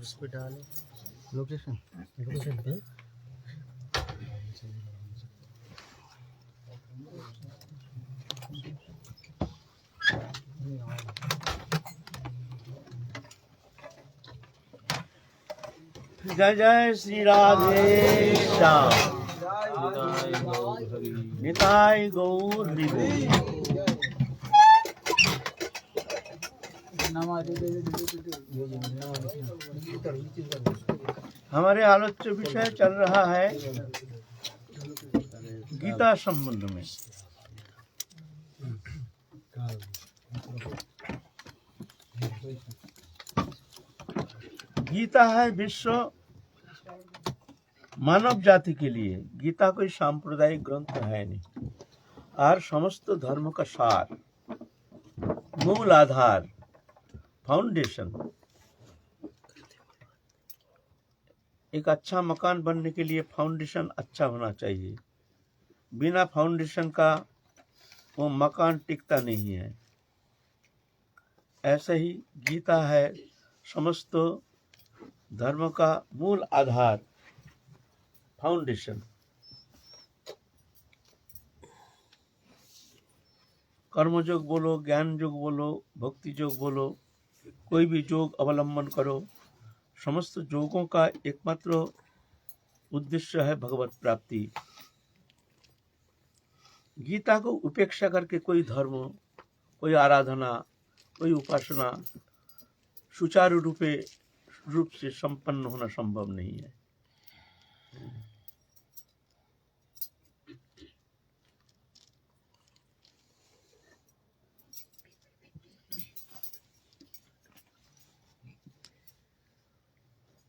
उस पे डाले लोकेशन लोकेशन पे जय जय श्री राधे श्याम निताय गौर हरि। हमारे आलोच्य विषय चल रहा है गीता संबंध में। गीता है विश्व मानव जाति के लिए। गीता कोई सांप्रदायिक ग्रंथ है नहीं, और समस्त धर्म का सार, मूल आधार, फाउंडेशन। एक अच्छा मकान बनने के लिए फाउंडेशन अच्छा होना चाहिए। बिना फाउंडेशन का वो मकान टिकता नहीं है। ऐसे ही गीता है समस्त धर्म का मूल आधार, फाउंडेशन। कर्म योग बोलो, ज्ञान योग बोलो, भक्ति योग बोलो, कोई भी योग अवलंबन करो, समस्त योगों का एकमात्र उद्देश्य है भगवत प्राप्ति। गीता को उपेक्षा करके कोई धर्म, कोई आराधना, कोई उपासना सुचारू रूप से संपन्न होना संभव नहीं है।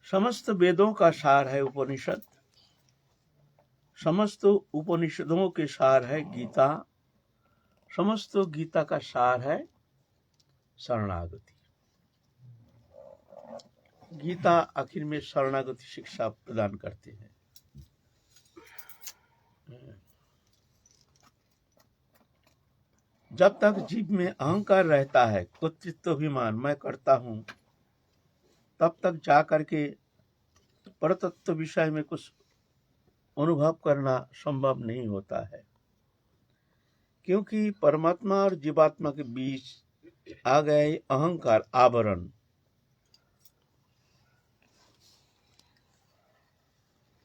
समस्त वेदों का सार है उपनिषद, समस्त उपनिषदों के सार है गीता, समस्त गीता का सार है शरणागति। गीता आखिर में शरणागति शिक्षा प्रदान करते हैं। जब तक जीव में अहंकार रहता है, कर्तृत्वाभिमान, मैं करता हूं, तब तक जा करके परतत्व विषय में कुछ अनुभव करना संभव नहीं होता है। क्योंकि परमात्मा और जीवात्मा के बीच आ गए अहंकार आवरण।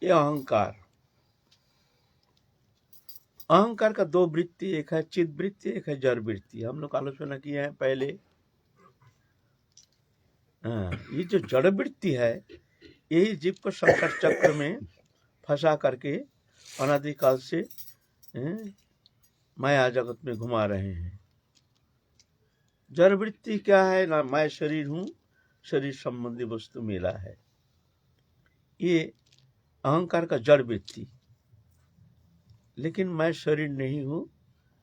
ये अहंकार का दो वृत्ति, एक है चित वृत्ति, एक है जड़ वृत्ति। हम लोग आलोचना किए हैं पहले। ये जो जड़ वृत्ति है, यही जीव को संसार चक्र में फंसा करके अनादिकाल से माया जगत में घुमा रहे हैं। जड़ वृत्ति क्या है ना? मैं शरीर हूं, शरीर संबंधी वस्तु मेरा है। ये अहंकार का जड़ वृत्ति। लेकिन मैं शरीर नहीं हूं,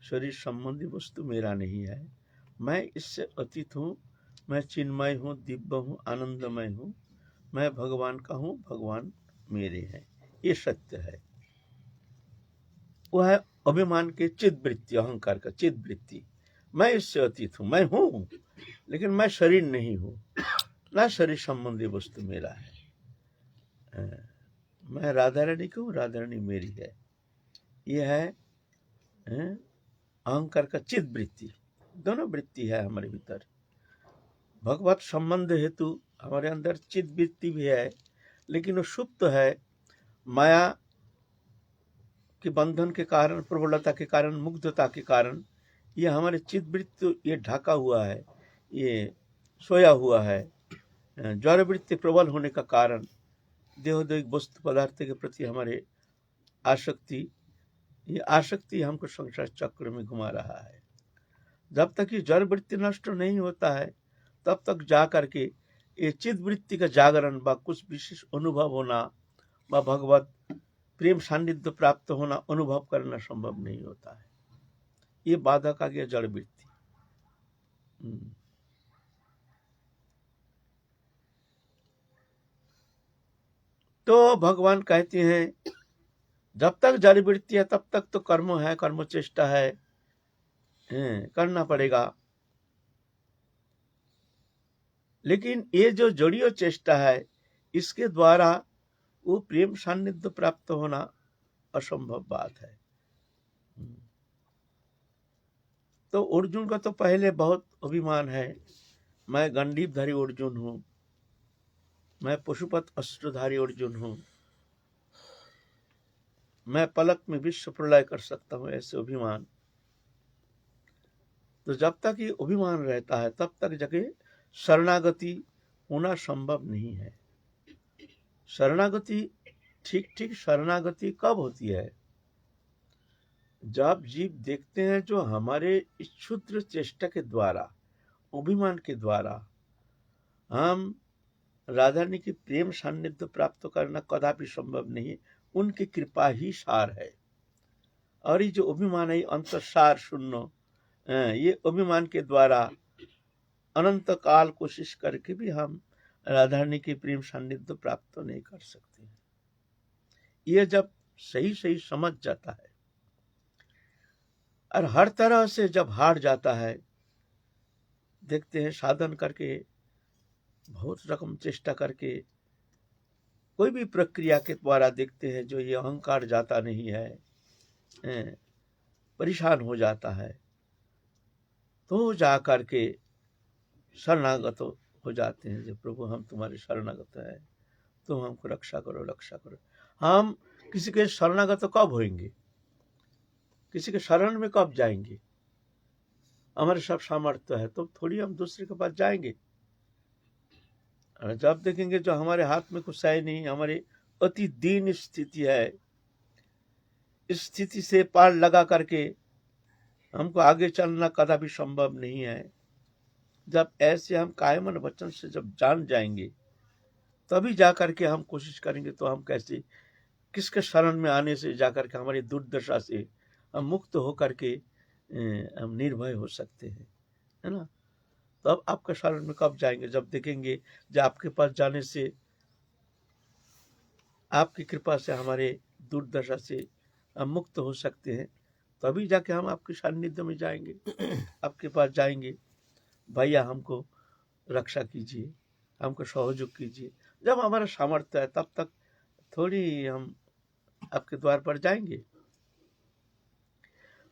शरीर संबंधी वस्तु मेरा नहीं है। मैं इससे अतीत हूं, मैं चिन्मय हूं, दिव्य हूं, आनंदमय हूं, मैं भगवान का हूं, भगवान मेरे हैं। ये सत्य है। वह है अभिमान के चिद वृत्ति, अहंकार का चिद वृत्ति। मैं इससे अतीत हूं, मैं हूं, लेकिन मैं शरीर नहीं हूं, ना शरीर संबंधी वस्तु मेरा है। मैं राधा रानी की हूं, राधा रानी मेरी है। ये है अहंकार का चिद वृत्ति। दोनों वृत्ति है हमारे भीतर। भगवत संबंध हेतु हमारे अंदर चिद वृत्ति भी है, लेकिन वो सुप्त है। माया के बंधन के कारण, प्रबलता के कारण, मुग्धता के कारण ये हमारे चिद वृत्ति ये ढका हुआ है, ये सोया हुआ है। जड़ वृत्ति प्रबल होने का कारण देहोदैहिक वस्तु पदार्थ के प्रति हमारे आसक्ति, ये आसक्ति हमको संसार चक्र में घुमा रहा है। जब तक ये जड़ वृत्ति नष्ट नहीं होता है, तब तक जा करके ये चिद वृत्ति का जागरण व कुछ विशेष अनुभव होना व भगवत प्रेम सान्निध्य प्राप्त होना, अनुभव करना संभव नहीं होता है। ये बाधक आ गया जड़ वृत्ति। तो भगवान कहते हैं जब तक जड़ वृत्ति है तब तक तो कर्म है, कर्म चेष्टा है, करना पड़ेगा। लेकिन ये जो जड़ियों चेष्टा है, इसके द्वारा वो प्रेम सान्निध्य प्राप्त होना असंभव बात है। तो अर्जुन का तो पहले बहुत अभिमान है, मैं गंडीवधारी अर्जुन हूँ, मैं पशुपत अस्त्रधारी अर्जुन हूँ, मैं पलक में विश्व प्रलय कर सकता हूँ, ऐसे अभिमान। तो जब तक ये अभिमान रहता है तब तक जगह शरणागति होना संभव नहीं है। शरणागति ठीक ठीक शरणागति कब होती है? जब जीव देखते हैं जो हमारे इस क्षुद्र चेष्टा के द्वारा, अभिमान के द्वारा हम राधा रानी की प्रेम सान्निध्य प्राप्त करना कदापि संभव नहीं है, उनकी कृपा ही सार है। और ये जो अभिमान है अंतसार शून्य, ये अभिमान के द्वारा अनंत काल कोशिश करके भी हम राधा रानी की प्रेम सान्निध्य प्राप्त नहीं कर सकते। ये जब सही सही समझ जाता है और हर तरह से जब हार जाता है, देखते हैं साधन करके, बहुत रकम चेष्टा करके, कोई भी प्रक्रिया के द्वारा देखते हैं जो ये अहंकार जाता नहीं है, परेशान हो जाता है, तो जा करके शरणागत हो जाते हैं। जो प्रभु हम तुम्हारे शरणागत हैं, तुम हमको रक्षा करो, रक्षा करो। हम किसी के शरणागत कब होंगे? किसी के शरण में कब जाएंगे? हमारे सब सामर्थ्य है तो थोड़ी हम दूसरे के पास जाएंगे। और जब देखेंगे जो हमारे हाथ में कुछ है नहीं, हमारी अति दीन स्थिति है, इस स्थिति से पार लगा करके हमको आगे चलना कदापि संभव नहीं है। जब ऐसे हम कायमन वचन से जब जान जाएंगे तभी जा करके हम कोशिश करेंगे तो हम कैसे, किसके शरण में आने से जा करके हमारी दुर्दशा से हम मुक्त होकर के हम निर्भय हो सकते हैं, है ना। तो अब आपके शरण में कब जाएंगे? जब देखेंगे जब आपके पास जाने से, आपकी कृपा से हमारे दुर्दशा से हम मुक्त हो सकते हैं, तभी जाके हम आपके सान्निध्य में जाएंगे, आपके पास जाएंगे, भैया हमको रक्षा कीजिए, हमको सहयोग कीजिए। जब हमारा सामर्थ्य है तब तक थोड़ी हम आपके द्वार पर जाएंगे।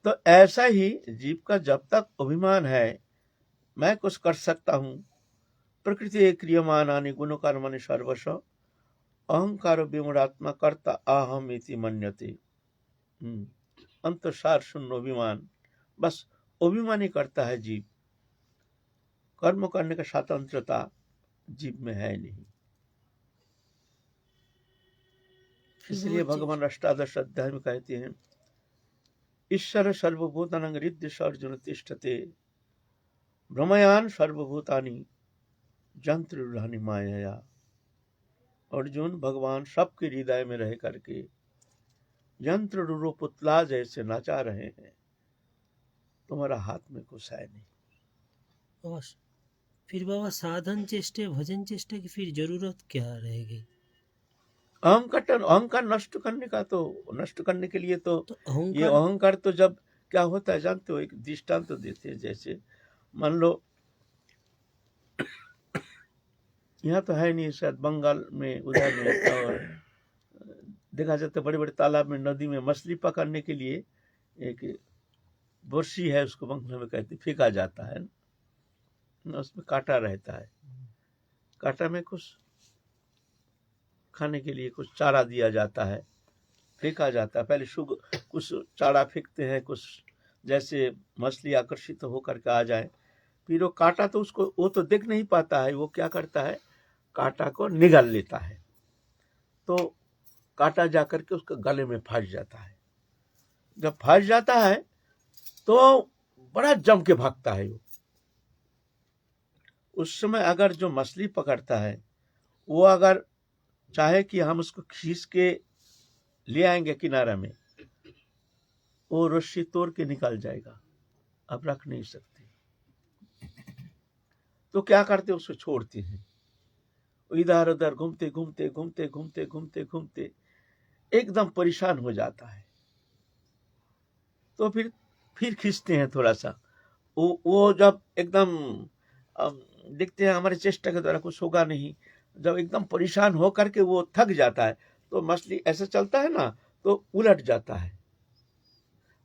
तो ऐसा ही जीव का जब तक अभिमान है, मैं कुछ कर सकता हूँ, प्रकृति क्रियमानानि गुण कर्माणि सर्वश अहंकार विमूढ़ात्मा कर्ता अहम इति मन्यते। अंतसार शून्य अभिमान, बस अभिमान ही करता है जीव, कर्म करने का स्वतंत्रता जीव में है नहीं। इसलिए भगवान अष्टादश अध्याय में कहते हैं, ईश्वर सर्वभूतानां हृदय अर्जुन तिष्ठते भ्रमयान सर्वभूतानि जंत्र माया। अर्जुन, भगवान सबके हृदय में रह करके यंत्र रूप पुतला जैसे नाचा रहे हैं, तुम्हारा हाथ में कुछ है नहीं। फिर बाबा साधन चेष्टे भजन चेष्टे की फिर जरूरत क्या रहेगी? अहंकार नष्ट करने का, तो नष्ट करने के लिए तो ये अहंकार तो जब क्या होता है जानते हो, एक दृष्टांत तो देते हैं। जैसे मान लो यहाँ तो है नहीं, शायद बंगाल में उधर में, और देखा जाता है बड़े बड़े तालाब में, नदी में मछली पकड़ने के लिए एक बर्सी है, उसको बंगाल में कहते, फेंका जाता है ना, उसमें कांटा रहता है, कांटा में कुछ खाने के लिए कुछ चारा दिया जाता है, फेंका जाता है। पहले कुछ चारा फेंकते हैं, कुछ जैसे मछली आकर्षित होकर के आ जाए, फिर वो कांटा तो उसको, वो तो देख नहीं पाता है, वो क्या करता है, कांटा को निगल लेता है, तो कांटा जाकर के उसके गले में फंस जाता है। जब फंस जाता है तो बड़ा जम के भागता है वो। उस समय अगर जो मछली पकड़ता है वो अगर चाहे कि हम उसको खींच के ले आएंगे किनारा में, वो रस्सी तोड़ के निकल जाएगा, अब रख नहीं सकते। तो क्या करते, उसको छोड़ते हैं, इधर उधर घूमते घूमते घूमते घूमते घूमते घूमते एकदम परेशान हो जाता है। तो फिर खींचते हैं थोड़ा सा, वो जब एकदम देखते हैं हमारे चेष्टा के द्वारा कुछ होगा नहीं, जब एकदम परेशान हो करके वो थक जाता है तो मछली ऐसे चलता है ना तो उलट जाता है।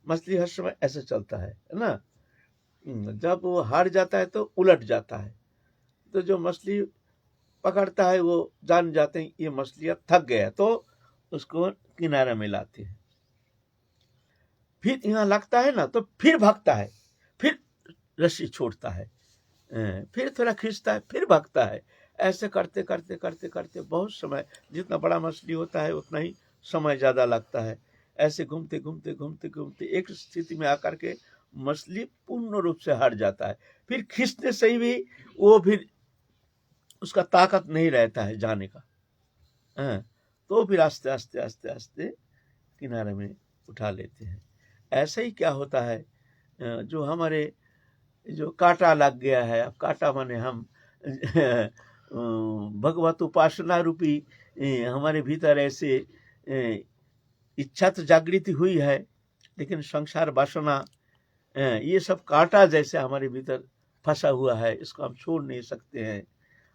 मछली हर समय ऐसे चलता है ना। जब वो हार जाता है तो उलट जाता है। तो जो मछली पकड़ता है वो जान जाते हैं ये मछलियां थक गया, तो उसको किनारे में लाते हैं। फिर यहाँ लगता है ना तो फिर भागता है, फिर रस्सी छोड़ता है, फिर थोड़ा खींचता है, फिर भागता है। ऐसे करते करते करते करते बहुत समय, जितना बड़ा मछली होता है उतना ही समय ज़्यादा लगता है। ऐसे घूमते घूमते घूमते घूमते एक स्थिति में आकर के मछली पूर्ण रूप से हार जाता है। फिर खींचने से ही भी वो फिर उसका ताकत नहीं रहता है जाने का, तो फिर आस्ते आस्ते आस्ते आस्ते किनारे में उठा लेते हैं। ऐसे ही क्या होता है, जो हमारे जो कांटा लग गया है, अब कांटा माने हम भगवत उपासना रूपी हमारे भीतर ऐसे इच्छा तो जागृति हुई है, लेकिन संसार वासना ये सब कांटा जैसे हमारे भीतर फंसा हुआ है, इसको हम छोड़ नहीं सकते हैं।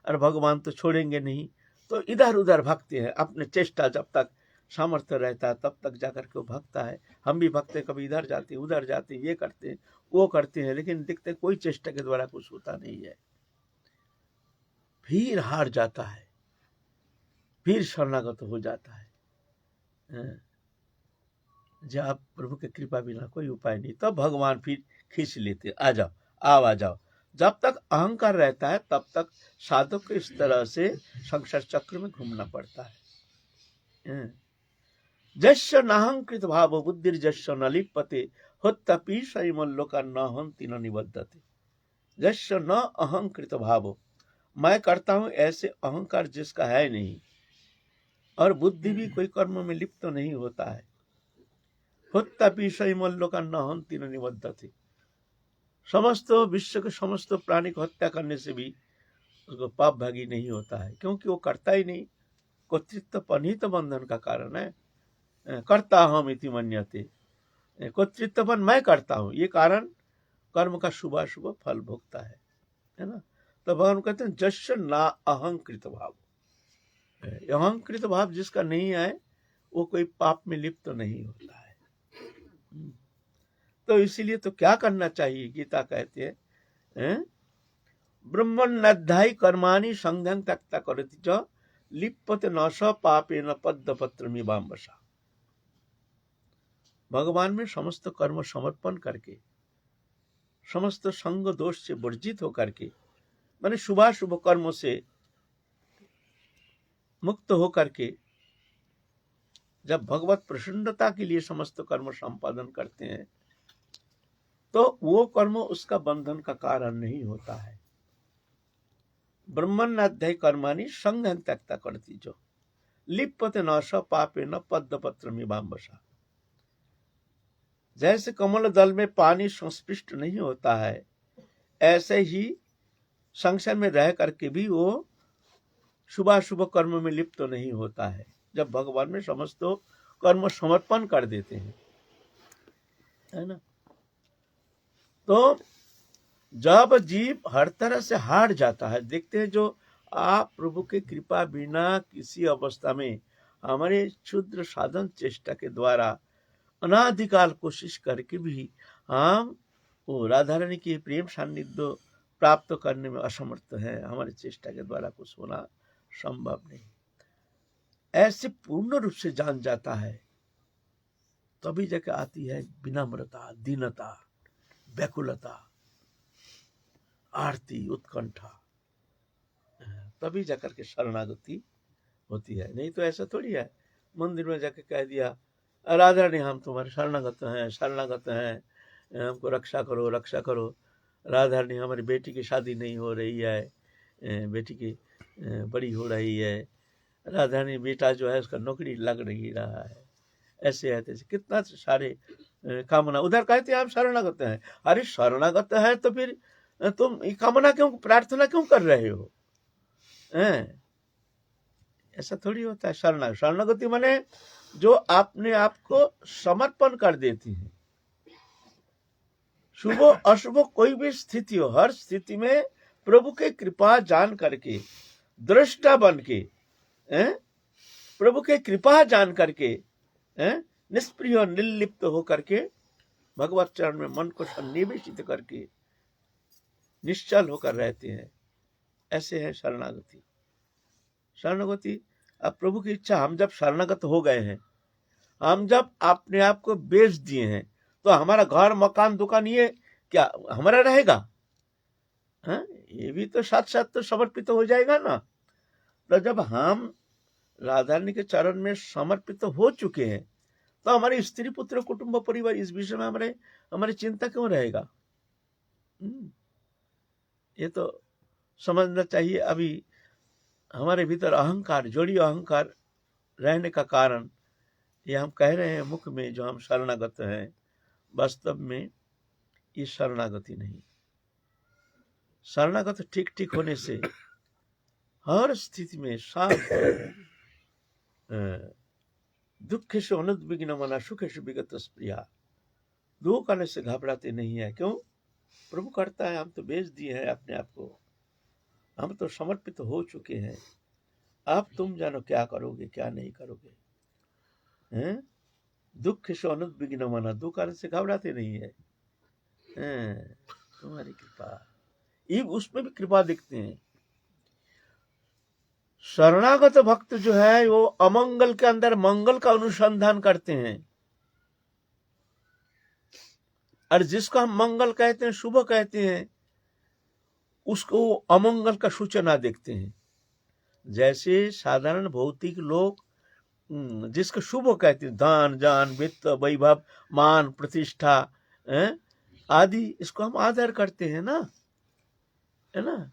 और भगवान तो छोड़ेंगे नहीं, तो इधर उधर भागते हैं। अपने चेष्टा जब तक सामर्थ्य रहता है तब तक जाकर के वो भागता है। हम भी भागते, कभी इधर जाते उधर जाते, ये करते वो करते हैं, लेकिन दिखते कोई चेष्टा के द्वारा कुछ होता नहीं है। फिर हार जाता है, फिर शरणागत हो जाता है। जब प्रभु की कृपा बिना कोई उपाय नहीं, तब भगवान फिर खींच लेते, आ जाओ आ जाओ। जब तक अहंकार रहता है तब तक साधक को इस तरह से संसार चक्र में घूमना पड़ता है। जस्य नाहंकृत भाव बुद्धिर जस्य न लिप्यते होत्तपि सैमल्लोका न हन्ति न निबद्धते। जस्य न अहंकृत भाव, मैं करता हूं ऐसे अहंकार जिसका है नहीं, और बुद्धि भी कोई कर्म में लिप्त नहीं होता है। होत्तपि सैमल्लोका न हन्ति न निबद्धते, समस्त विश्व के समस्त प्राणी को हत्या करने से भी उसको पाप भागी नहीं होता है, क्योंकि वो करता ही नहीं। कर्तृत्वपन ही तो बंधन का कारण है। करता हम इति मन्यते, कर्तृत्वपन मैं करता हूं, ये कारण कर्म का शुभ शुभ फल भोगता है ना। तो भगवान कहते हैं जस्य ना अहंकृत भाव, अहंकृत भाव जिसका नहीं है वो कोई पाप में लिप्त तो नहीं होता है। तो इसीलिए तो क्या करना चाहिए, गीता कहते हैं ब्रह्मण्यध्यायी कर्माणि संध्यं त्यक्ता करति च लिप्यते न स पापेन पद्मपत्रमिवाम्बसा। भगवान में समस्त कर्म समर्पण करके, समस्त संग दोष से वर्जित होकर के, माने शुभाशुभ कर्मों से मुक्त होकर के जब भगवत प्रसन्नता के लिए समस्त कर्म संपादन करते हैं, तो वो कर्म उसका बंधन का कारण नहीं होता है। ब्रह्मण्याध्यायी कर्माणि संध्यं त्यक्ता करति च लिप्यते न स पापेन पद्मपत्रमिवाम्बसा। जैसे कमल दल में पानी संस्पृष्ट नहीं होता है, ऐसे ही संसार में रह करके भी वो शुभाशुभ कर्म में लिप्त तो नहीं होता है, जब भगवान में समस्त कर्म समर्पण कर देते हैं, है ना। तो जब जीव हर तरह से हार जाता है, देखते हैं जो आप प्रभु के कृपा बिना किसी अवस्था में हमारे क्षुद्र साधन चेष्टा के द्वारा अनादिकाल कोशिश करके भी हम वो राधा रानी की प्रेम सान्निध्य प्राप्त करने में असमर्थ है। हमारे चेष्टा के द्वारा कुछ होना संभव नहीं। ऐसे पूर्ण रूप से जान जाता है, तभी जाके आती है विनम्रता, दीनता, व्याकुलता, आरती, उत्कंठा, तभी जाकर के शरणागति होती है। नहीं तो ऐसा थोड़ी है मंदिर में जाके कह दिया राधा रानी हम तुम्हारे शरणागत हैं, शरणागत हैं, हमको रक्षा करो रक्षा करो। राधा रानी हमारी बेटी की शादी नहीं हो रही है, बेटी की बड़ी हो रही है, राधा रानी बेटा जो है उसका नौकरी लग नहीं रहा है, ऐसे है तैसे कितना सारे कामना। उधर कहते हैं आप शरणागत हैं। अरे शरणागत है तो फिर तुम कामना क्यों, प्रार्थना क्यों कर रहे हो? ऐसा थोड़ी होता है। शरणागति माने जो अपने आप को समर्पण कर देती है। शुभ अशुभ कोई भी स्थिति हो, हर स्थिति में प्रभु के कृपा जान करके दृष्टा बन के, प्रभु के कृपा जान करके, निष्प्रिय और निर्लिप्त होकर के भगवत चरण में मन को सन्निवेशित करके निश्चल होकर रहते हैं। ऐसे है शरणागति। शरणागति, अब प्रभु की इच्छा, हम जब शरणागत हो गए हैं, हम जब अपने आप को बेच दिए हैं, तो हमारा घर मकान दुकान ये क्या हमारा रहेगा? ये भी तो साथ साथ तो समर्पित हो जाएगा ना। तो जब हम राधा रानी के चरण में समर्पित हो चुके हैं, तो हमारे स्त्री पुत्र कुटुंब परिवार इस विषय में हमारी चिंता क्यों रहेगा? ये तो समझना चाहिए। अभी हमारे भीतर अहंकार, जोड़ी अहंकार रहने का कारण ये हम कह रहे हैं मुख में जो हम शरणागत हैं, वास्तव में ये शरणागति नहीं। शरणागत ठीक ठीक होने से हर स्थिति में साफ दुखेषु अनुद्विग्न मना सुखेषु विगत स्प्रिया, दुख आने से घबराते नहीं है। क्यों? प्रभु करता है, हम तो बेच दिए हैं अपने आप को, हम तो समर्पित हो चुके हैं। अब तुम जानो क्या करोगे क्या नहीं करोगे। दुखेषु अनुद्विग्न मना, दुख आने से घबराते नहीं है। तुम्हारी कृपा, ये उसमें भी कृपा दिखते हैं। शरणागत भक्त जो है वो अमंगल के अंदर मंगल का अनुसंधान करते हैं, और जिसको हम मंगल कहते हैं, शुभ कहते हैं, उसको अमंगल का सूचना देखते हैं। जैसे साधारण भौतिक लोग जिसको शुभ कहते हैं, धन जान वित्त वैभव मान प्रतिष्ठा आदि, इसको हम आदर करते हैं ना, है ना।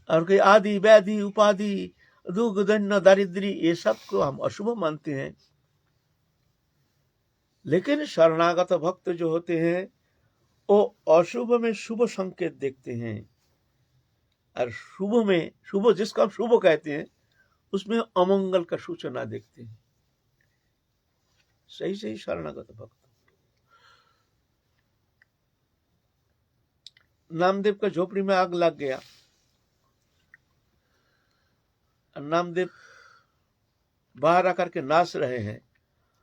और कोई आदि व्याधि उपाधि दुख दन्न दारिद्री, ये सब को हम अशुभ मानते हैं। लेकिन शरणागत भक्त जो होते हैं वो अशुभ में शुभ संकेत देखते हैं, और शुभ में, शुभ जिसको हम शुभ कहते हैं, उसमें अमंगल का सूचना देखते हैं। सही सही शरणागत भक्त। नामदेव का झोपड़ी में आग लग गया, नामदेव बाहर आकर के नाच रहे हैं।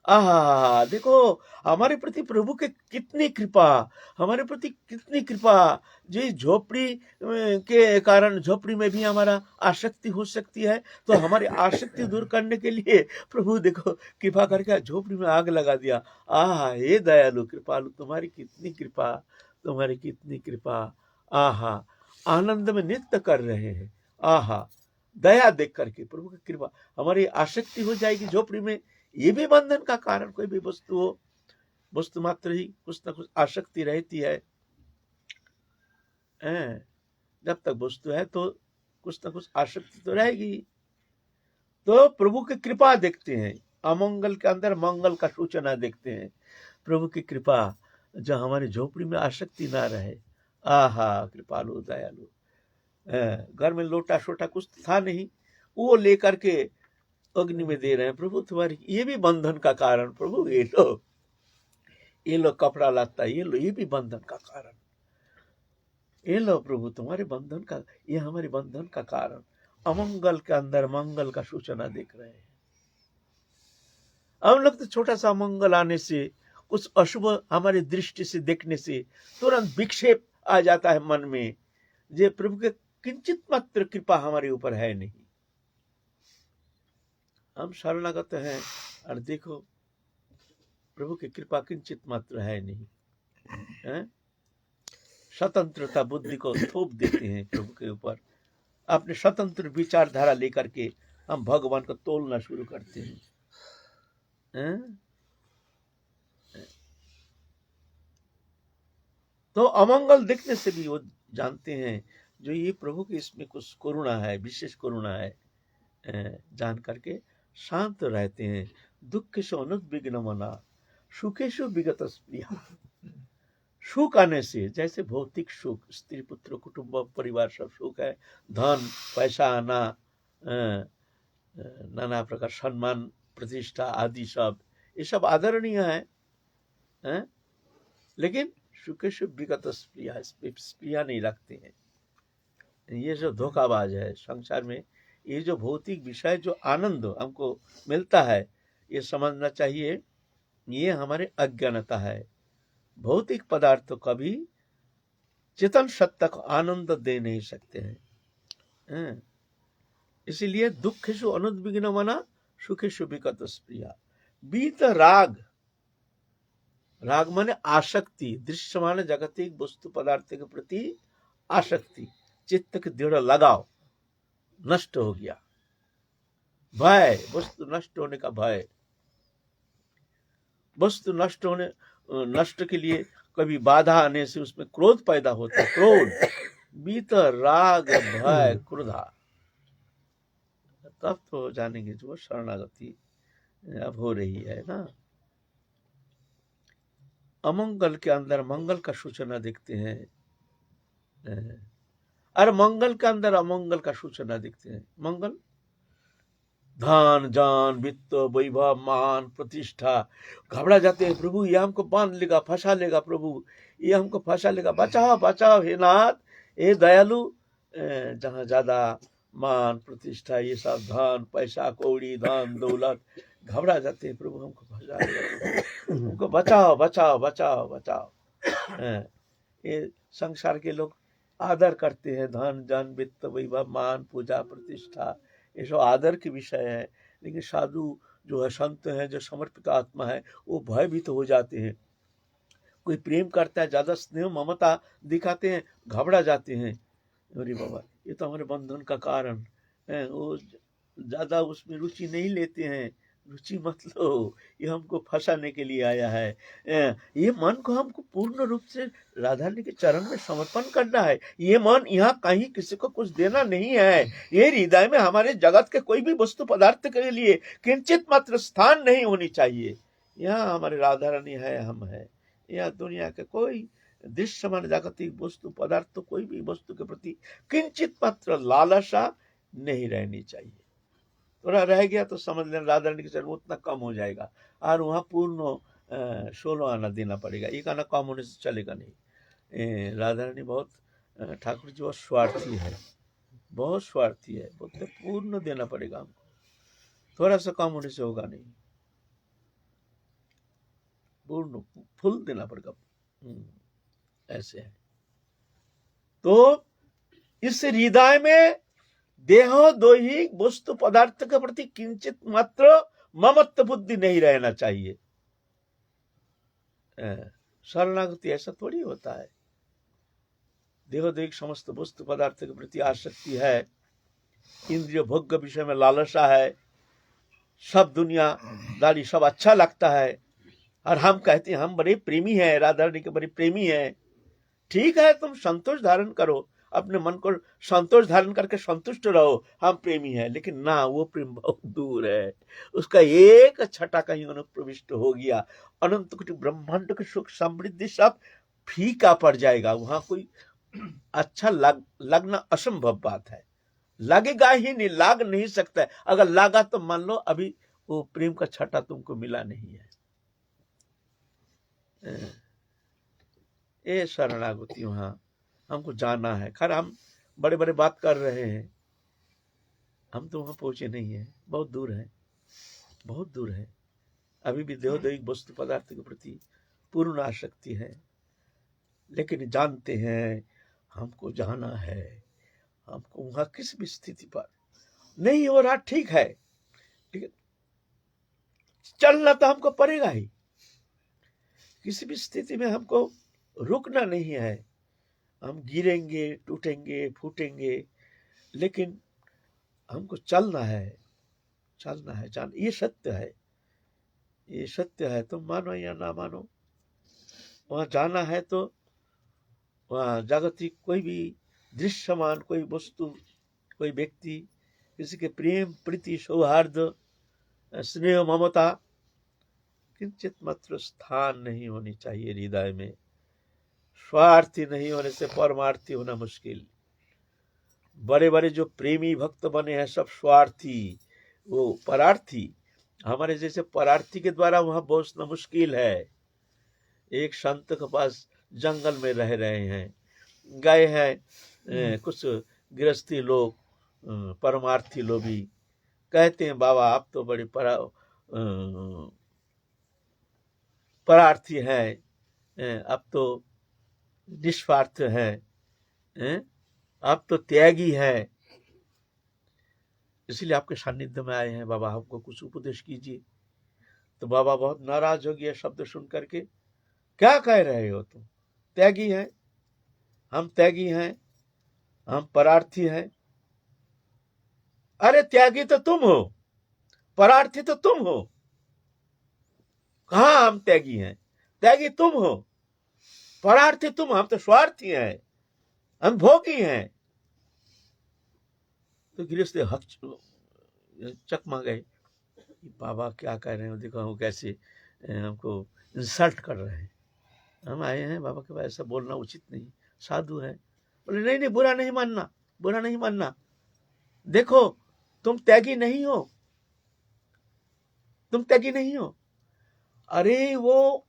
आहा, देखो हमारे प्रति प्रभु के कितनी कृपा, हमारे प्रति कितनी कृपा। जी झोपड़ी के कारण झोपड़ी में भी हमारा आसक्ति हो सकती है, तो हमारी आसक्ति दूर करने के लिए प्रभु देखो कृपा करके झोपड़ी में आग लगा दिया। आहा, हे दयालु कृपालु, तुम्हारी कितनी कृपा, तुम्हारी कितनी कृपा। आहा, आनंद में नृत्य कर रहे हैं। आहा, दया देख करके प्रभु की कृपा, हमारी आसक्ति हो जाएगी झोपड़ी में। ये भी बंधन का कारण, कोई भी वस्तु हो, वस्तु मात्र ही कुछ न कुछ आसक्ति रहती है। जब तक वस्तु है तो कुछ न कुछ आसक्ति तो रहेगी। तो प्रभु की कृपा देखते हैं, अमंगल के अंदर मंगल का सूचना देखते हैं। प्रभु की कृपा जो हमारी झोपड़ी में आसक्ति ना रहे। आहा, कृपालु दयालु। घर में लोटा छोटा कुछ था नहीं, वो लेकर के अग्नि में दे रहे हैं। प्रभु तुम्हारी, ये भी बंधन का कारण। प्रभु ये लो कपड़ा लाता, ये लो, ये भी बंधन का कारण। ये लो प्रभु, तुम्हारे बंधन का, ये हमारे बंधन का कारण। अमंगल के अंदर मंगल का सूचना देख रहे हैं। हम लोग तो छोटा सा मंगल आने से, कुछ अशुभ हमारी दृष्टि से देखने से तुरंत विक्षेप आ जाता है मन में, जे प्रभु के किंचित मात्र कृपा हमारे ऊपर है नहीं। हम शरणागत हैं और देखो प्रभु की कृपा किंचित मात्र है नहीं। स्वतंत्रता बुद्धि को थोप देते हैं प्रभु के ऊपर, अपने स्वतंत्र विचारधारा लेकर के हम भगवान को तोलना शुरू करते हैं। तो अमंगल देखने से भी वो जानते हैं जो ये प्रभु की इसमें कुछ करुणा है, विशेष करुणा है, जान करके शांत रहते हैं। दुखेषु अनुद्विग्न मना सुखेषु विगत स्पृहा। सुख आने से, जैसे भौतिक सुख, स्त्री पुत्र कुटुंब परिवार सब सुख है, धन पैसा आना, नाना प्रकार सम्मान प्रतिष्ठा आदि सब, ये सब आदरणीय है, लेकिन सुखेषु विगत स्पृहा, स्पृहा नहीं रखते हैं। ये जो धोखाबाज है संसार में, ये जो भौतिक विषय जो आनंद हमको मिलता है, ये समझना चाहिए ये हमारे अज्ञानता है। भौतिक पदार्थ तो कभी चेतन सत्ता को आनंद दे नहीं सकते हैं। इसीलिए दुखेषु अनुद्विग्न मना सुखेषु विगत स्प्रिया। बीत राग, राग माने आसक्ति, दृश्यमान जागतिक वस्तु पदार्थ के प्रति आसक्ति, चित्त के दृढ़ लगाव नष्ट हो गया। भय, वस्तु नष्ट होने का भय, वस्तु नष्ट के लिए कभी बाधा आने से उसमें क्रोध पैदा होता है। क्रोध, बीत राग भय क्रोधा, तब तो जानेंगे जो शरणागति अब हो रही है ना। अमंगल के अंदर मंगल का सूचना देखते हैं, और मंगल के अंदर अमंगल का सूचना देखते हैं। मंगल, धन जान वित्त वैभव मान प्रतिष्ठा, घबरा जाते हैं, प्रभु ये हमको बांध लेगा, फंसा लेगा, प्रभु ये हमको फंसा लेगा, बचाओ बचाओ हे नाथ, हे दयालु। जहाँ ज्यादा मान प्रतिष्ठा, ये सब धन पैसा कौड़ी धन दौलत, घबरा जाते हैं, प्रभु हमको फंसा लेगा, हमको बचाओ बचाओ बचाओ बचाओ। ये संसार के लोग आदर करते हैं, धन जन वित्त वैभव मान पूजा प्रतिष्ठा, ये सब आदर के विषय है। लेकिन साधु जो है, संत है, जो समर्पित आत्मा है, वो भयभीत हो जाते हैं। कोई प्रेम करता है, ज्यादा स्नेह ममता दिखाते हैं, घबरा जाते हैं, अरे बाबा ये तो हमारे बंधन का कारण है। वो ज्यादा उसमें रुचि नहीं लेते हैं, रुचि मत लो, ये हमको फंसाने के लिए आया है। ये मन को हमको पूर्ण रूप से राधा रानी के चरण में समर्पण करना है। ये मन यहाँ कहीं किसी को कुछ देना नहीं है। ये हृदय में हमारे जगत के कोई भी वस्तु पदार्थ के लिए किंचित मात्र स्थान नहीं होनी चाहिए। यहाँ हमारे राधा रानी है, हम है। यहाँ दुनिया के कोई दृश्यमान जागतिक वस्तु पदार्थ, कोई भी वस्तु के प्रति किंचित मात्र लालसा नहीं रहनी चाहिए। थोड़ा रह गया तो समझ लेना राधा रानी के चरण उतना कम हो जाएगा, और वहाँ पूर्ण 16 आना देना पड़ेगा। एक आना कम होने से चलेगा नहीं। राधा रानी बहुत, ठाकुर जी बहुत स्वार्थी है, बहुत स्वार्थी है, बोलते पूर्ण देना पड़ेगा हमको, थोड़ा सा कम होने से होगा नहीं, पूर्ण फुल देना पड़ेगा। ऐसे है। तो इस हृदय में देहो दोहिक वस्तु पदार्थ के प्रति किंचित मात्र ममत्व बुद्धि नहीं रहना चाहिए। शरणागति ऐसा थोड़ी होता है। देहो दोहिक समस्त वस्तु पदार्थ के प्रति आसक्ति है, इंद्रिय भोग विषय में लालसा है, सब दुनियादारी सब अच्छा लगता है, और हम कहते हैं हम बड़े प्रेमी हैं, राधा रानी के बड़े प्रेमी हैं। ठीक है, तुम संतोष धारण करो, अपने मन को संतोष धारण करके संतुष्ट रहो, हम प्रेमी हैं। लेकिन ना, वो प्रेम बहुत दूर है, उसका एक छटा कहीं अनुप्रविष्ट हो गया, अनंत कोटि ब्रह्मांड के सुख समृद्धि सब फीका पड़ जाएगा। वहां कोई अच्छा लगना असंभव बात है, लगेगा ही नहीं, लाग नहीं सकता है। अगर लागा तो मान लो अभी वो प्रेम का छटा तुमको मिला नहीं है। ये शरणागति वहां हमको जाना है। खैर हम बड़े बड़े बात कर रहे हैं, हम तो वहां पहुंचे नहीं है, बहुत दूर है, बहुत दूर है। अभी भी देहोदैहिक वस्तु पदार्थ के प्रति पूर्ण आसक्ति है। लेकिन जानते हैं हमको जाना है, हमको वहां किसी भी स्थिति पर नहीं हो रहा, ठीक है, लेकिन चलना तो हमको पड़ेगा ही। किसी भी स्थिति में हमको रुकना नहीं है। हम गिरेंगे, टूटेंगे, फूटेंगे, लेकिन हमको चलना है, चलना है, जान, ये सत्य है, ये सत्य है। तुम मानो या ना मानो, वहां जाना है तो वहां जागतिक कोई भी दृश्यमान कोई वस्तु, कोई व्यक्ति, किसी के प्रेम प्रीति सौहार्द स्नेह ममता किंचित मात्र स्थान नहीं होनी चाहिए हृदय में। स्वार्थी नहीं होने से परमार्थी होना मुश्किल। बड़े बड़े जो प्रेमी भक्त बने हैं सब स्वार्थी, वो परार्थी, हमारे जैसे परार्थी के द्वारा वहां पहुंचना मुश्किल है। एक संत के पास जंगल में रह रहे हैं, गए हैं, कुछ गृहस्थी लोग, परमार्थी लोग भी कहते हैं बाबा आप तो बड़े परार्थी हैं, अब तो निस्वार्थ हैं, आप तो त्यागी हैं, इसलिए आपके सानिध्य में आए हैं, बाबा हमको कुछ उपदेश कीजिए। तो बाबा बहुत नाराज हो गया शब्द सुन करके। क्या कह रहे हो तुम? त्यागी हैं, हम त्यागी हैं, हम परार्थी हैं। अरे त्यागी तो तुम हो, परार्थी तो तुम हो। कहां हम त्यागी हैं? त्यागी तुम हो, परार्थी तुम। हम तो स्वार्थी हैं, हम भोगी हैं। तो गृहस्थ चकमा गए, बाबा क्या कह रहे हैं, देखो हम कैसे हमको इंसल्ट कर रहे हैं। हम आए हैं बाबा के पास, ऐसा बोलना उचित नहीं, साधु है। बोले नहीं नहीं, बुरा नहीं मानना, बुरा नहीं मानना। देखो तुम त्यागी नहीं हो, तुम त्यागी नहीं हो। अरे वो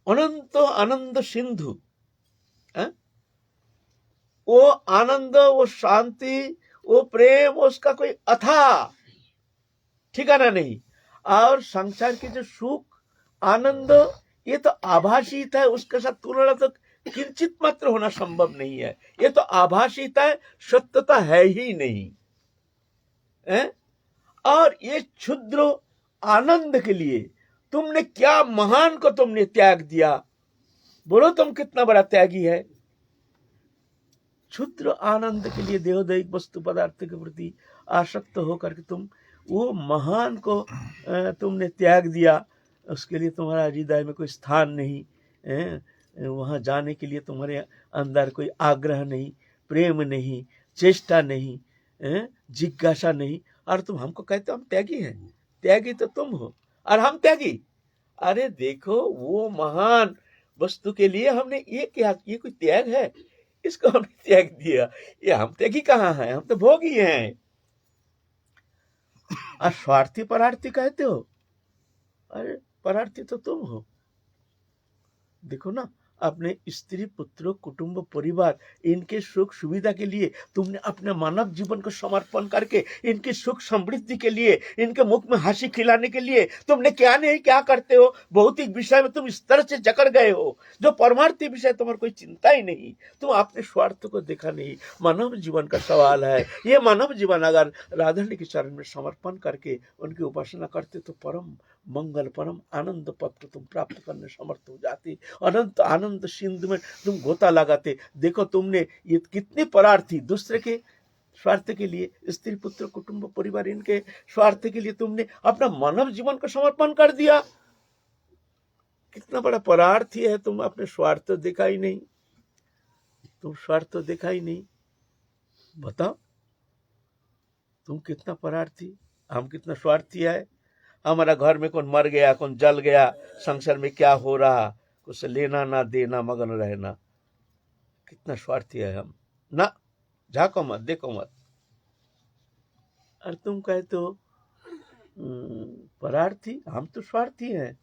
अनंत आनंद सिंधु, वो आनंद, वो शांति, वो प्रेम, उसका कोई अथाह ठिकाना नहीं। और संसार के जो सुख आनंद, ये तो आभासित है, उसके साथ तुलना तो किंचित मात्र होना संभव नहीं है। ये तो आभासित है, सत्यता है ही नहीं है? और ये क्षुद्र आनंद के लिए तुमने क्या महान को तुमने त्याग दिया। बोलो तुम कितना बड़ा त्यागी है। क्षुद्र आनंद के लिए देहोदैहिक वस्तु पदार्थ के प्रति आसक्त होकर के तुम वो महान को तुमने त्याग दिया। उसके लिए तुम्हारा हृदय में कोई स्थान नहीं है, वहां जाने के लिए तुम्हारे अंदर कोई आग्रह नहीं, प्रेम नहीं, चेष्टा नहीं, जिज्ञासा नहीं। और तुम हमको कहते हो हम त्यागी हैं। त्यागी तो तुम हो और हम त्यागी। अरे देखो वो महान वस्तु के लिए हमने ये क्या, ये कोई त्याग है? इसको हमने त्याग दिया। ये हम त्यागी कहाँ है? हम तो भोगी हैं। और स्वार्थी परार्थी कहते हो? अरे परार्थी तो तुम हो। देखो ना, अपने स्त्री पुत्र कुटुंब परिवार इनके सुख सुविधा के लिए तुमने अपने मानव जीवन को समर्पण करके इनकी सुख समृद्धि के लिए, इनके मुख में हंसी खिलाने के लिए तुमने क्या नहीं क्या करते हो। भौतिक विषय में तुम इस तरह से जकड़ गए हो, जो परमार्थी विषय तुम्हारी कोई चिंता ही नहीं। तुम अपने स्वार्थ को देखा नहीं। मानव जीवन का सवाल है। ये मानव जीवन अगर राधारानी के चरण में समर्पण करके उनकी उपासना करते तो परम मंगल, परम आनंद पद को तुम प्राप्त करने समर्थ हो जाते। अनंत आनंद सिंधु में तुम गोता लगाते। देखो तुमने ये कितने परार्थी, दूसरे के स्वार्थ के लिए, स्त्री पुत्र कुटुंब परिवार इनके स्वार्थ के लिए तुमने अपना मानव जीवन को समर्पण कर दिया। कितना बड़ा परार्थी है तुम। अपने स्वार्थ देखा ही नहीं, तुम स्वार्थ देखा ही नहीं। बताओ तुम कितना परार्थी, हम कितना स्वार्थी है। हमारा घर में कौन मर गया, कौन जल गया, संसार में क्या हो रहा, कुछ लेना ना देना, मगन रहना। कितना स्वार्थी है हम ना। झाको मत, देखो मत। और तुम कहते हो परार्थी, हम तो स्वार्थी हैं।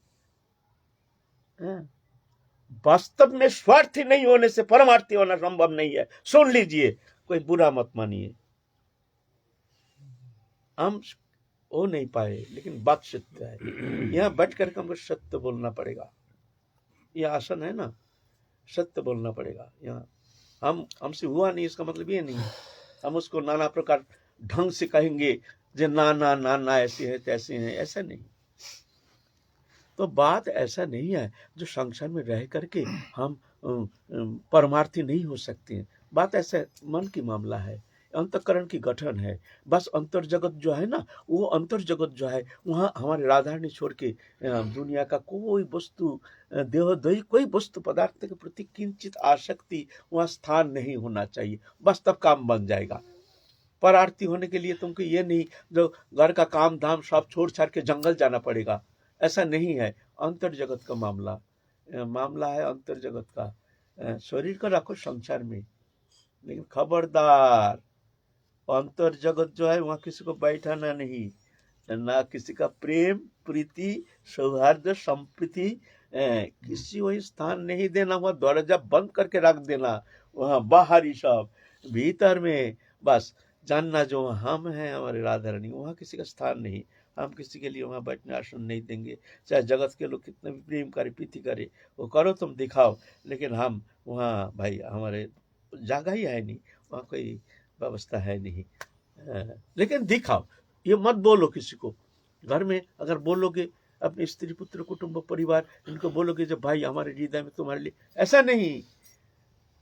वास्तव में स्वार्थी नहीं होने से परमार्थी होना संभव नहीं है। सुन लीजिए, कोई बुरा मत मानिए। हम हो नहीं पाए, लेकिन बात सत्य है। यहाँ बैठ कर हमको सत्य बोलना पड़ेगा। यह आसन है ना, सत्य बोलना पड़ेगा। यहाँ हमसे हुआ नहीं, इसका मतलब ये नहीं हम उसको नाना प्रकार ढंग से कहेंगे जो ना ना ना ना ऐसे है तैसे हैं, ऐसा नहीं। तो बात ऐसा नहीं है जो संसार में रह करके हम परमार्थी नहीं हो सकते हैं। बात ऐसा मन की मामला है, अंतकरण की गठन है। बस अंतर जगत जो है ना, वो अंतर जगत जो है वहाँ हमारे राधारानी छोड़ के दुनिया का कोई वस्तु, देहोदयी कोई वस्तु पदार्थ के प्रति किंचित आसक्ति वहाँ स्थान नहीं होना चाहिए। बस तब काम बन जाएगा। परार्थी होने के लिए तुमको ये नहीं जो घर का काम धाम सब छोड़ छाड़ के जंगल जाना पड़ेगा, ऐसा नहीं है। अंतर जगत का मामला है, अंतर जगत का। शरीर को रखो संसार में, लेकिन खबरदार अंतर जगत जो है वहाँ किसी को बैठाना नहीं, ना किसी का प्रेम प्रीति सौहार्द संप्रीति किसी वही स्थान नहीं देना। वहाँ दरवाजा बंद करके रख देना, वहाँ बाहर ही सब भीतर में बस जानना जो हम हैं हमारे राधा रानी, वहाँ किसी का स्थान नहीं। हम किसी के लिए वहाँ बैठने आसन नहीं देंगे, चाहे जगत के लोग कितने भी प्रेम करे प्रीति करे, वो करो तुम दिखाओ, लेकिन हम वहाँ भाई हमारे जगह ही है नहीं, वहाँ कोई व्यवस्था है नहीं। लेकिन दिखाओ, ये मत बोलो किसी को। घर में अगर बोलोगे अपने स्त्री पुत्र कुटुंब परिवार इनको बोलोगे जब भाई हमारे हृदय में तुम्हारे लिए, ऐसा नहीं।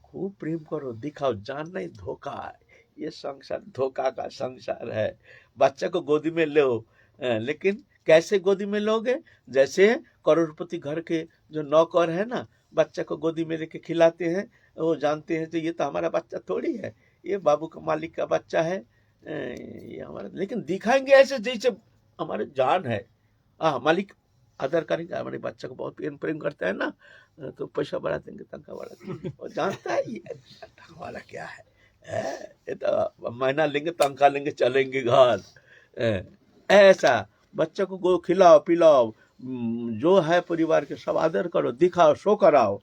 खूब प्रेम करो, दिखाओ, जानना ही धोखा है। ये संसार धोखा का संसार है। बच्चा को गोदी में लो, लेकिन कैसे गोदी में लोगे? जैसे करोड़पति घर के जो नौकर है ना, बच्चा को गोदी में लेके खिलाते हैं, वो जानते हैं तो ये तो हमारा बच्चा थोड़ी है, ये बाबू का मालिक का बच्चा है, ये हमारा, लेकिन दिखाएंगे ऐसे जैसे हमारे जान है। मालिक आदर करेंगे, हमारे बच्चा को बहुत प्रेम करता है ना, तो पैसा बढ़ा देंगे, तनख्वाह बढ़ा देंगे। वो जानता है ये हमारा क्या है, ये तो महीना लेंगे, तनख्वाह लेंगे, चलेंगे घर। ऐसा बच्चा को खिलाओ पिलाओ, जो है परिवार के सब आदर करो, दिखाओ, शो कराओ।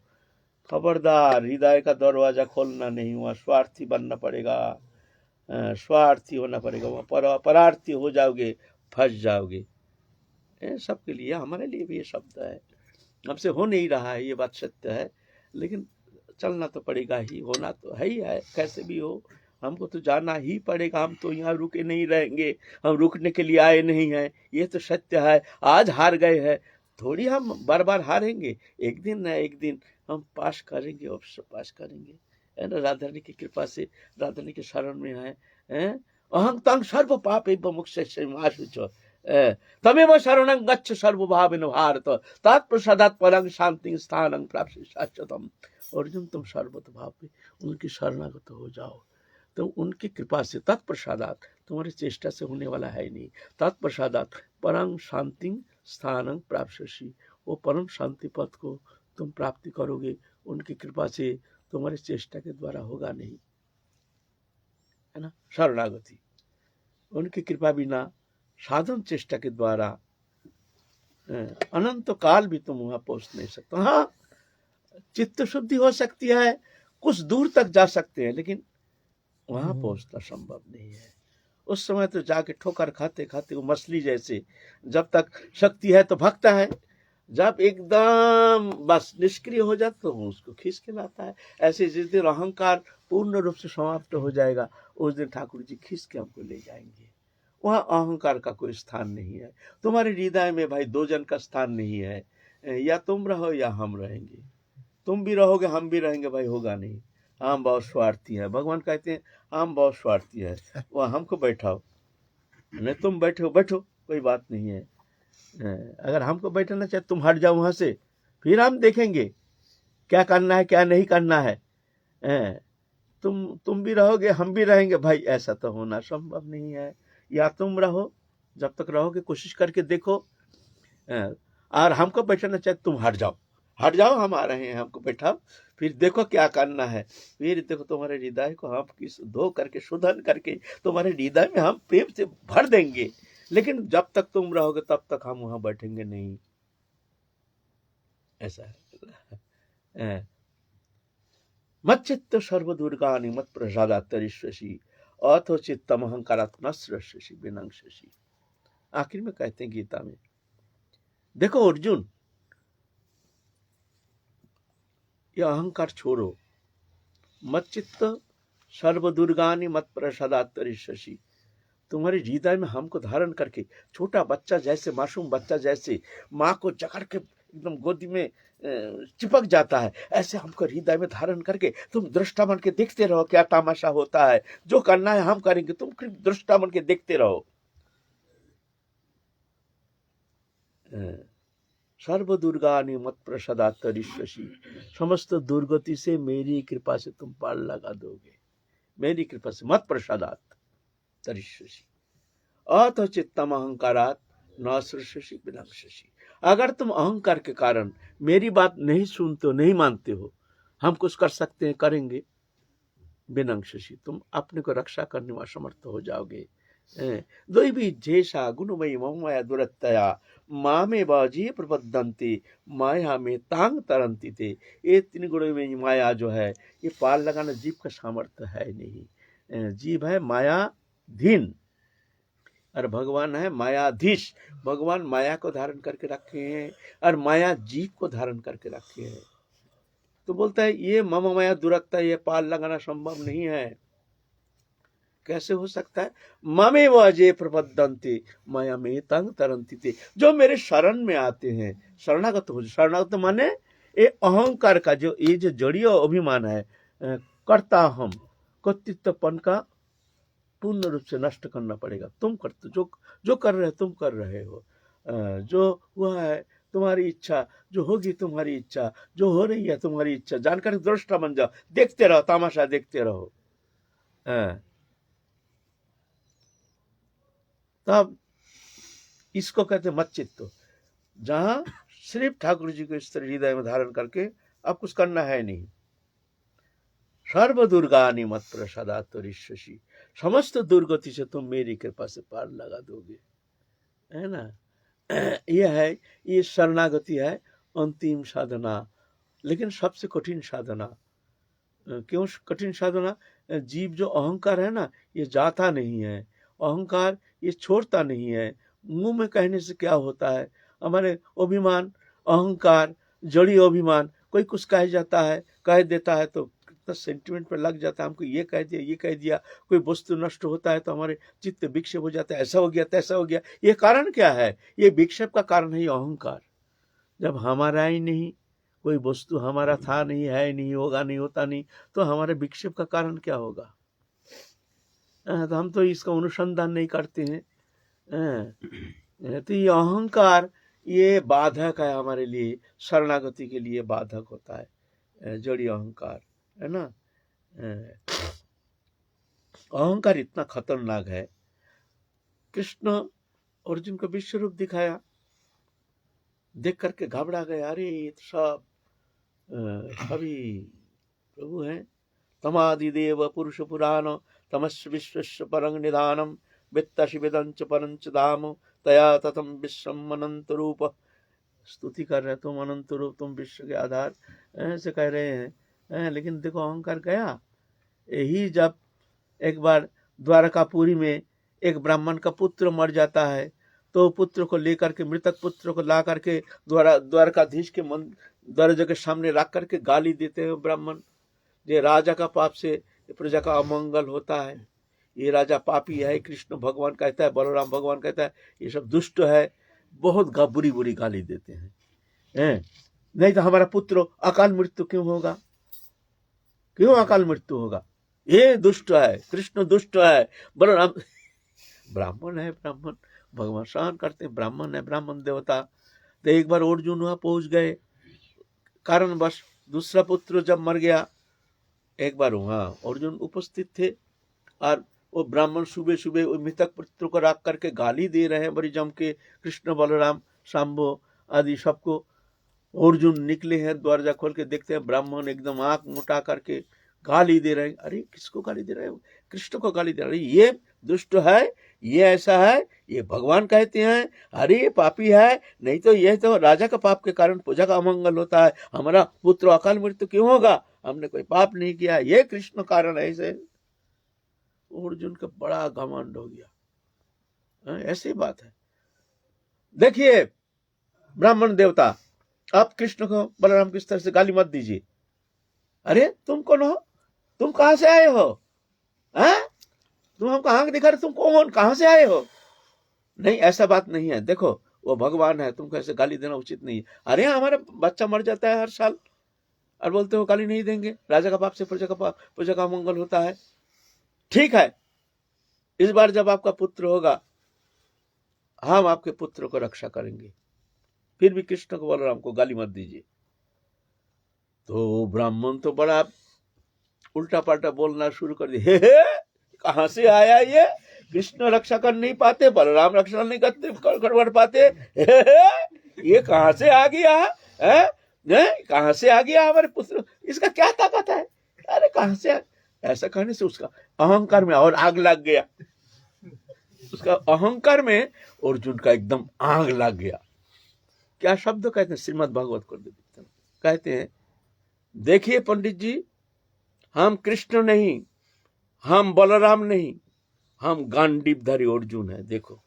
खबरदार हृदय का दरवाजा खोलना नहीं, वहाँ स्वार्थी बनना पड़ेगा, स्वार्थी होना पड़ेगा, वहाँ परार्थी हो जाओगे, फंस जाओगे। सबके लिए, हमारे लिए भी ये शब्द है। हमसे हो नहीं रहा है, ये बात सत्य है, लेकिन चलना तो पड़ेगा ही, होना तो है ही है, कैसे भी हो हमको तो जाना ही पड़ेगा। हम तो यहाँ रुके नहीं रहेंगे, हम रुकने के लिए आए नहीं हैं, ये तो सत्य है। आज हार गए हैं, थोड़ी हम बार बार हारेंगे, एक दिन न एक दिन हम पास करेंगे, अवश्य पास करेंगे, है ना। राधा रानी की कृपा से, राधा रानी के शरण में है, अहं तंग सर्व पाप मुक्ष माशुचो तमेव शरणं गच्छ सर्वभावेन भारत तत्प्रसादात् परं शांति स्थानं प्राप्ति शाश्वतम। अर्जुन तुम सर्वत भाव में उनकी शरणागत हो जाओ, तो उनकी कृपा से, तत्प्रसादात, तुम्हारी चेष्टा से होने वाला है नहीं, तत्प्रसादात परम शांति स्थानं प्राप्स्यसि, वो परम शांति पद को तुम प्राप्ति करोगे, उनकी कृपा से, तुम्हारी चेष्टा के द्वारा होगा नहीं, है ना। शरणागति उनकी कृपा बिना, साधन चेष्टा के द्वारा अनंत काल भी तुम वहां पहुंच नहीं सकते। हाँ, चित्त शुद्धि हो सकती है, कुछ दूर तक जा सकते हैं, लेकिन वहां पहुंचना संभव नहीं है। उस समय तो जाके ठोकर खाते खाते वो मछली जैसे, जब तक शक्ति है तो भगता है, जब एकदम बस निष्क्रिय हो जाता तो उसको खींच के लाता है। ऐसे जिस दिन अहंकार पूर्ण रूप से समाप्त हो जाएगा, उस दिन ठाकुर जी खींच के हमको ले जाएंगे। वहाँ अहंकार का कोई स्थान नहीं है। तुम्हारे हृदय में भाई दो जन का स्थान नहीं है, या तुम रहो या हम रहेंगे। तुम भी रहोगे हम भी रहेंगे, भाई होगा नहीं। हम बहुत स्वार्थी हैं, भगवान कहते हैं हम बहुत स्वार्थी है, वह हमको बैठाओ, नहीं तुम बैठो बैठो, कोई बात नहीं है। अगर हमको बैठाना चाहे तुम हट जाओ वहां से, फिर हम देखेंगे क्या करना है क्या नहीं करना है। तुम भी रहोगे हम भी रहेंगे, भाई ऐसा तो होना संभव नहीं है। या तुम रहो, जब तक रहोगे कोशिश करके देखो, और हमको बैठाना चाहे तुम हट जाओ, हम आ रहे हैं, हमको बैठाओ, फिर देखो क्या करना है। फिर देखो तुम्हारे हृदय को हम किस धो करके शोधन करके तुम्हारे हृदय में हम प्रेम से भर देंगे। लेकिन जब तक तुम रहोगे तब तक हम वहां बैठेंगे नहीं, ऐसा है। मत चित्त सर्वदुर्गानि मत प्रसादात् तरिष्यसि अथो चित्तम अहंकारात् नश्यसि विनश्यसि। आखिर में कहते हैं गीता में, देखो अर्जुन, ये अहंकार छोड़ो, मत चित्त सर्वदुर्गानि मत प्रसादात् तरिष्यसि। तुम्हारे हृदय में हमको धारण करके, छोटा बच्चा जैसे, मासूम बच्चा जैसे माँ को जकड़ के एकदम गोदी में चिपक जाता है, ऐसे हमको हृदय में धारण करके तुम दृष्टा बन के देखते रहो क्या तमाशा होता है। जो करना है हम करेंगे, तुम दृष्टा बन के देखते रहो। सर्व दुर्गानि मत प्रसादात् तरिष्यसि, समस्त दुर्गति से मेरी कृपा से तुम पार लगा दोगे, मेरी कृपा से। मत प्रसादात् तरिष्यसि अथ चित्तम अहंकारात् नश्यसि विनश्यसि। अगर तुम अहंकार के कारण मेरी बात नहीं सुनते हो, नहीं मानते हो, हम कुछ कर सकते हैं करेंगे, विनश्यसि, तुम अपने को रक्षा करने में असमर्थ हो जाओगे, द्वैवी झेषा गुणमयी मम माया दुरत्तया मामे बाजी प्रपद्यन्ते माया में तांग तरंती थे। ये तीन गुणों में माया जो है ये पार लगाना जीव का सामर्थ्य है नहीं। जीव है मायाधीन और भगवान है मायाधीश। भगवान माया को धारण करके रखे हैं और माया जीव को धारण करके रखे हैं। तो बोलता है ये मम माया दुरत्ता, ये पार लगाना संभव नहीं है। कैसे हो सकता है? ममे वजे प्रपद्यन्ते माया में तंग तरंती थे। जो मेरे शरण में आते हैं, शरणागत हो। शरणागत माने ये अहंकार का जो ये जो जड़ीय अभिमान है, करता हम कर्तृत्वपन का पूर्ण रूप से नष्ट करना पड़ेगा। तुम करते जो कर रहे हो तुम कर रहे हो, जो हुआ है तुम्हारी इच्छा, जो होगी तुम्हारी इच्छा, जो हो रही है तुम्हारी इच्छा, जानकर दृष्टा बन जाओ, देखते रहो, तमाशा देखते रहो। तब इसको कहते मत चित्तो, जहां सिर्फ ठाकुर जी को इस तरह हृदय में धारण करके अब कुछ करना है नहीं। सर्व दुर्गानि मत प्रसादा त्वरिष्यसि, समस्त दुर्गति से तुम मेरी कृपा से पार लगा दोगे, है ना। यह है, ये शरणागति है अंतिम साधना, लेकिन सबसे कठिन साधना। क्यों कठिन साधना? जीव जो अहंकार है ना, ये जाता नहीं है। अहंकार ये छोड़ता नहीं है। मुंह में कहने से क्या होता है? हमारे अभिमान, अहंकार, जड़ी अभिमान, कोई कुछ कह जाता है, कह देता है तो कितना सेंटिमेंट में लग जाता है, हमको ये कह दिया, ये कह दिया। कोई वस्तु नष्ट होता है तो हमारे चित्त विक्षेप हो जाता है, ऐसा हो गया, तैसा हो गया। ये कारण क्या है? ये विक्षेप का कारण है अहंकार। जब हमारा ही नहीं, कोई वस्तु हमारा था नहीं, है नहीं, होगा नहीं, होता नहीं, तो हमारे विक्षेप का कारण क्या होगा? तो हम तो इसका अनुसंधान नहीं करते हैं। तो ये अहंकार ये बाधक है हमारे लिए, शरणागति के लिए बाधक होता है, जड़ी अहंकार, है ना। अहंकार इतना खतरनाक है। कृष्ण अर्जुन को विश्व रूप दिखाया, देख करके घबरा गए, अरे ये तो सब सभी प्रभु हैं। तमादिदेव पुरुष पुराण तमस् विश्वस्य परं निधानम वित्तसि वेदंच परंच धाम तया तथम विश्वम अनंत रूप। स्तुति कर रहे, तुम अनंत रूप, तुम विश्व के आधार, ऐसे कह रहे हैं। लेकिन देखो अहंकार गया। यही जब एक बार द्वारकापुरी में एक ब्राह्मण का पुत्र मर जाता है, तो पुत्र को लेकर के, मृतक पुत्र को ला करके द्वारकाधीश के दरवाजे के सामने रख करके गाली देते हैं ब्राह्मण। ये राजा का पाप से प्रजा का अमंगल होता है, ये राजा पापी है, कृष्ण भगवान कहता है, बलराम भगवान कहता है, ये सब दुष्ट है। बहुत बुरी बुरी गाली देते हैं। नहीं तो हमारा पुत्र अकाल मृत्यु क्यों होगा? क्यों अकाल मृत्यु होगा? ये दुष्ट है, कृष्ण दुष्ट है, बलराम ब्राह्मण है। ब्राह्मण भगवान सहन करते हैं, ब्राह्मण है, ब्राह्मण देवता। तो एक बार अर्जुन वहां पहुंच गए, कारणवश दूसरा पुत्र जब मर गया, एक बार वहां अर्जुन उपस्थित थे और वो ब्राह्मण सुबह सुबह मृतक पुत्र को रख करके गाली दे रहे हैं बड़ी जम के, कृष्ण बलराम शाम्बो आदि सबको। अर्जुन निकले हैं, दरवाजा खोल के देखते हैं ब्राह्मण एकदम आंख मुटा करके गाली दे रहे हैं। अरे किसको गाली दे रहे हैं? कृष्ण को गाली दे रहे हैं। ये दुष्ट है, ये ऐसा है, ये भगवान कहते हैं, अरे ये पापी है। नहीं तो ये तो राजा का पाप के कारण पूजा का अमंगल होता है, हमारा पुत्र अकाल मृत्यु क्यों होगा? हमने कोई पाप नहीं किया, ये कृष्ण कारण है। ऐसे अर्जुन का बड़ा घमंड हो गया। ऐसी बात है। देखिए ब्राह्मण देवता, आप कृष्ण को बलराम किस तरह से गाली मत दीजिए। अरे तुम कौन हो? तुम कहां से आए हो? तुम हमको आंख दिखा रहे, तुम कौन, कहां से आए हो? नहीं, ऐसा बात नहीं है। देखो वो भगवान है, तुमको ऐसे गाली देना उचित नहीं है। अरे हमारा बच्चा मर जाता है हर साल और बोलते हो गाली नहीं देंगे, राजा का पाप से प्रजा का मंगल होता है। ठीक है, इस बार जब आपका पुत्र होगा, हम आपके पुत्र को रक्षा करेंगे, फिर भी कृष्ण को बलराम को गाली मत दीजिए। तो ब्राह्मण तो बड़ा उल्टा पाल्टा बोलना शुरू कर दिए। कहां से आया ये? कृष्ण रक्षा कर नहीं पाते, बलराम रक्षा नहीं कर पाते, ये कहां से आ गया है? कहां से आ गया हमारे पुत्र? इसका क्या ताकत है? अरे कहां से? ऐसा कहने से उसका अहंकार में और आग लग गया। उसका अहंकार में अर्जुन का एकदम आग लग गया। क्या शब्द कहते हैं श्रीमद् भागवत को कहते हैं, देखिए पंडित जी, हम कृष्ण नहीं, हम बलराम नहीं, हम गांडीवधारी अर्जुन है। देखो,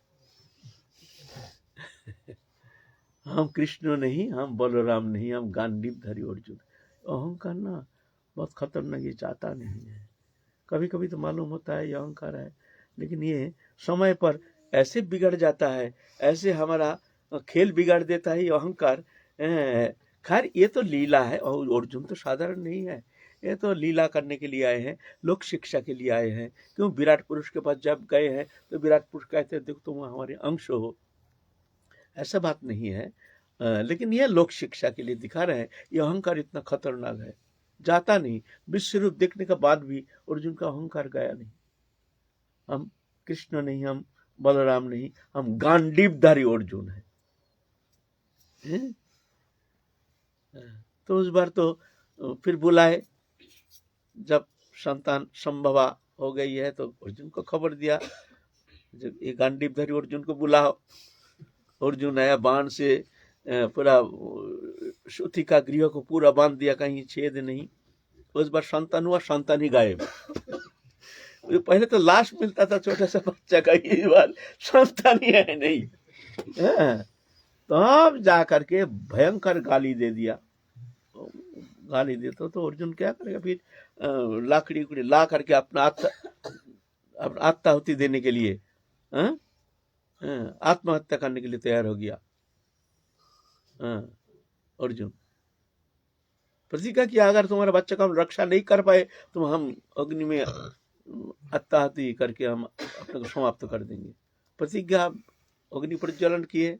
हम कृष्ण नहीं, हम बलराम नहीं, हम गांडीवधारी अर्जुन। अहंकार ना बहुत खतरनाक, ये चाहता नहीं है। कभी कभी तो मालूम होता है ये अहंकार है, लेकिन ये समय पर ऐसे बिगड़ जाता है, ऐसे हमारा खेल बिगाड़ देता है ये अहंकार। खैर ये तो लीला है, और अर्जुन तो साधारण नहीं है, ये तो लीला करने के लिए आए हैं, लोक शिक्षा के लिए आए हैं। क्यों, विराट पुरुष के पास जब गए हैं तो विराट पुरुष कहते हैं देखो तुम हमारे अंश हो, ऐसा बात नहीं है। लेकिन ये लोक शिक्षा के लिए दिखा रहे हैं। ये अहंकार इतना खतरनाक है, जाता नहीं। विश्व रूप देखने के बाद भी अर्जुन का अहंकार गया नहीं। हम कृष्ण नहीं, हम बलराम नहीं, हम गांडीवधारी अर्जुन है। तो उस बार तो फिर बुलाए, जब संतान संभवा हो गई है तो अर्जुन को खबर दिया, जब ये गांडीवधारी अर्जुन को बुलाओ। अर्जुन आया, बाण से पूरा सूती का गृह को पूरा बांध दिया, कहीं छेद नहीं। उस बार संतान हुआ, संतान ही गायब। पहले तो लाश मिलता था छोटा सा बच्चा का, इस बार संतान ही है नहीं। तो अब जा करके भयंकर गाली दे दिया। गाली देता तो अर्जुन क्या करेगा फिर, लाकड़ी उकड़ी ला करके अपना आत्माहुति देने के लिए, आत्महत्या करने के लिए तैयार हो गया। अर्जुन प्रतिज्ञा किया, अगर तुम्हारा बच्चा का हम रक्षा नहीं कर पाए तो हम अग्नि में आत्माहुति करके हम अपने को समाप्त कर देंगे। प्रतिज्ञा, अग्नि प्रज्वलन किए।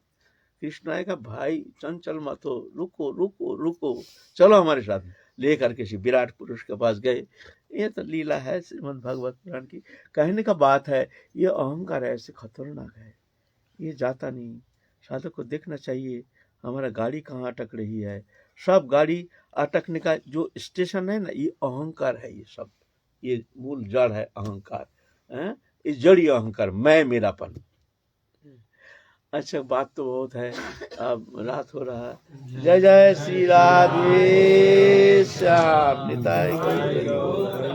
कृष्ण आएगा, भाई चंचल मत हो, रुको रुको रुको, चलो हमारे साथ। लेकर के विराट पुरुष के पास गए। ये तो लीला है श्रीमद् भागवत पुराण की। कहने का बात है, ये अहंकार ऐसे खतरनाक है, ये जाता नहीं। साधक को देखना चाहिए हमारा गाड़ी कहाँ अटक रही है। सब गाड़ी अटकने का जो स्टेशन है ना, ये अहंकार है। ये सब, ये मूल जड़ है अहंकार, ये जड़ी अहंकार, मैं मेरापन। अच्छा, बात तो बहुत है, अब रात हो रहा है। जय जय श्री राधे श्याम। निताई गौर।